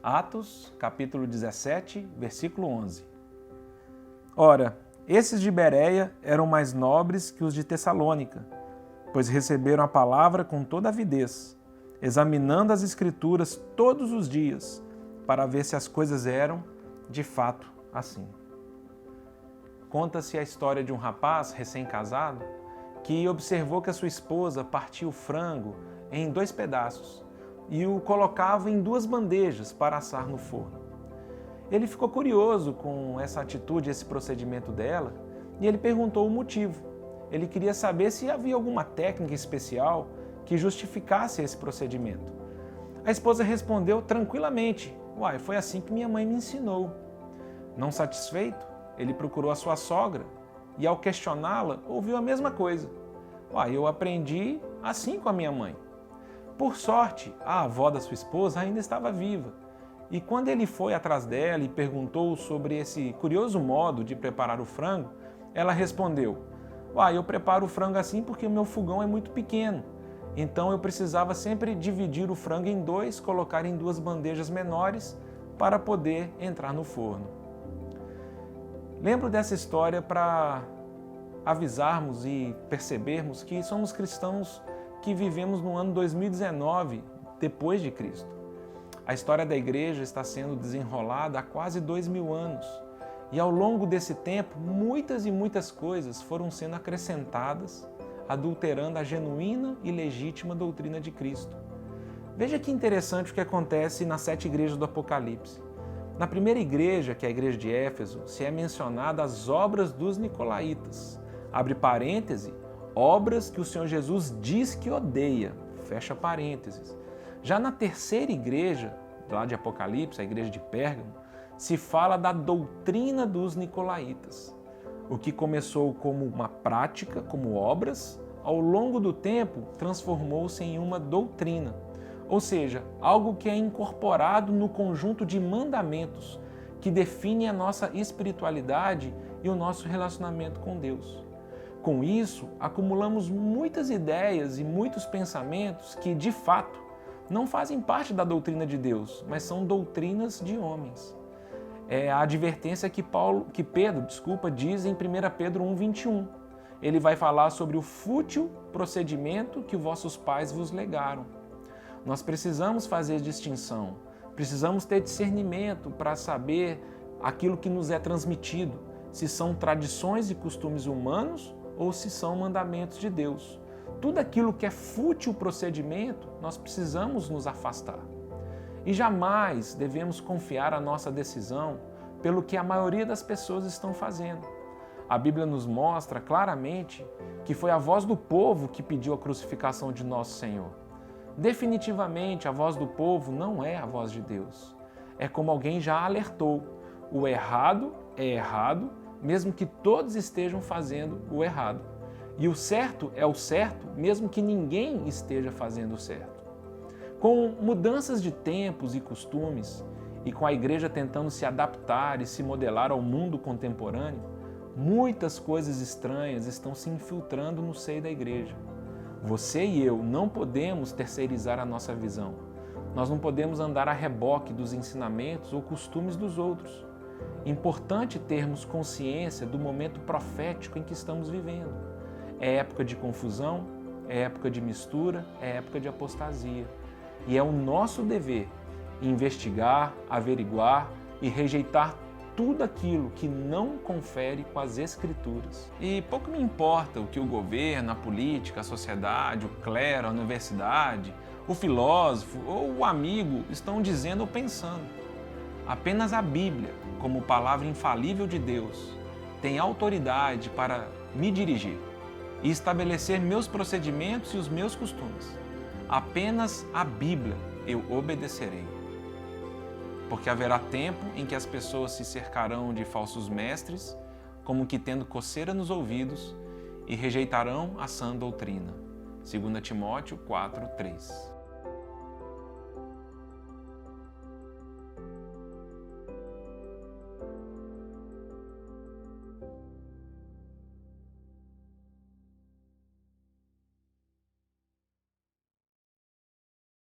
Atos, capítulo 17, versículo 11. Ora, esses de Bereia eram mais nobres que os de Tessalônica, pois receberam a palavra com toda avidez, examinando as Escrituras todos os dias, para ver se as coisas eram, de fato, assim. Conta-se a história de um rapaz recém-casado que observou que a sua esposa partia o frango em 2 pedaços e o colocava em 2 bandejas para assar no forno. Ele ficou curioso com essa atitude, esse procedimento dela, e ele perguntou o motivo. Ele queria saber se havia alguma técnica especial que justificasse esse procedimento. A esposa respondeu tranquilamente: "Uai, foi assim que minha mãe me ensinou." Não satisfeito, ele procurou a sua sogra e, ao questioná-la, ouviu a mesma coisa. "Uai, eu aprendi assim com a minha mãe." Por sorte, a avó da sua esposa ainda estava viva. E quando ele foi atrás dela e perguntou sobre esse curioso modo de preparar o frango, ela respondeu: "Uai, eu preparo o frango assim porque o meu fogão é muito pequeno. Então eu precisava sempre dividir o frango em 2, colocar em 2 bandejas menores para poder entrar no forno." Lembro dessa história para avisarmos e percebermos que somos cristãos que vivemos no ano 2019, depois de Cristo. A história da igreja está sendo desenrolada há quase 2000 anos. E ao longo desse tempo, muitas e muitas coisas foram sendo acrescentadas, adulterando a genuína e legítima doutrina de Cristo. Veja que interessante o que acontece nas 7 igrejas do Apocalipse. Na primeira igreja, que é a igreja de Éfeso, se é mencionada as obras dos nicolaítas. Abre parêntese, obras que o Senhor Jesus diz que odeia. Fecha parênteses. Já na terceira igreja, lá de Apocalipse, a igreja de Pérgamo, se fala da doutrina dos nicolaítas. O que começou como uma prática, como obras, ao longo do tempo transformou-se em uma doutrina. Ou seja, algo que é incorporado no conjunto de mandamentos que define a nossa espiritualidade e o nosso relacionamento com Deus. Com isso, acumulamos muitas ideias e muitos pensamentos que, de fato, não fazem parte da doutrina de Deus, mas são doutrinas de homens. É a advertência que Pedro diz em 1 Pedro 1,21. Ele vai falar sobre o fútil procedimento que vossos pais vos legaram. Nós precisamos fazer distinção, precisamos ter discernimento para saber aquilo que nos é transmitido, se são tradições e costumes humanos ou se são mandamentos de Deus. Tudo aquilo que é fútil procedimento, nós precisamos nos afastar. E jamais devemos confiar a nossa decisão pelo que a maioria das pessoas estão fazendo. A Bíblia nos mostra claramente que foi a voz do povo que pediu a crucificação de nosso Senhor. Definitivamente, a voz do povo não é a voz de Deus. É como alguém já alertou: o errado é errado, mesmo que todos estejam fazendo o errado. E o certo é o certo, mesmo que ninguém esteja fazendo o certo. Com mudanças de tempos e costumes, e com a igreja tentando se adaptar e se modelar ao mundo contemporâneo, muitas coisas estranhas estão se infiltrando no seio da igreja. Você e eu não podemos terceirizar a nossa visão. Nós não podemos andar a reboque dos ensinamentos ou costumes dos outros. Importante termos consciência do momento profético em que estamos vivendo. É época de confusão, é época de mistura, é época de apostasia. E é o nosso dever investigar, averiguar e rejeitar tudo aquilo que não confere com as Escrituras. E pouco me importa o que o governo, a política, a sociedade, o clero, a universidade, o filósofo ou o amigo estão dizendo ou pensando. Apenas a Bíblia, como palavra infalível de Deus, tem autoridade para me dirigir e estabelecer meus procedimentos e os meus costumes. Apenas a Bíblia eu obedecerei. Porque haverá tempo em que as pessoas se cercarão de falsos mestres, como que tendo coceira nos ouvidos, e rejeitarão a sã doutrina. 2 Timóteo 4:3.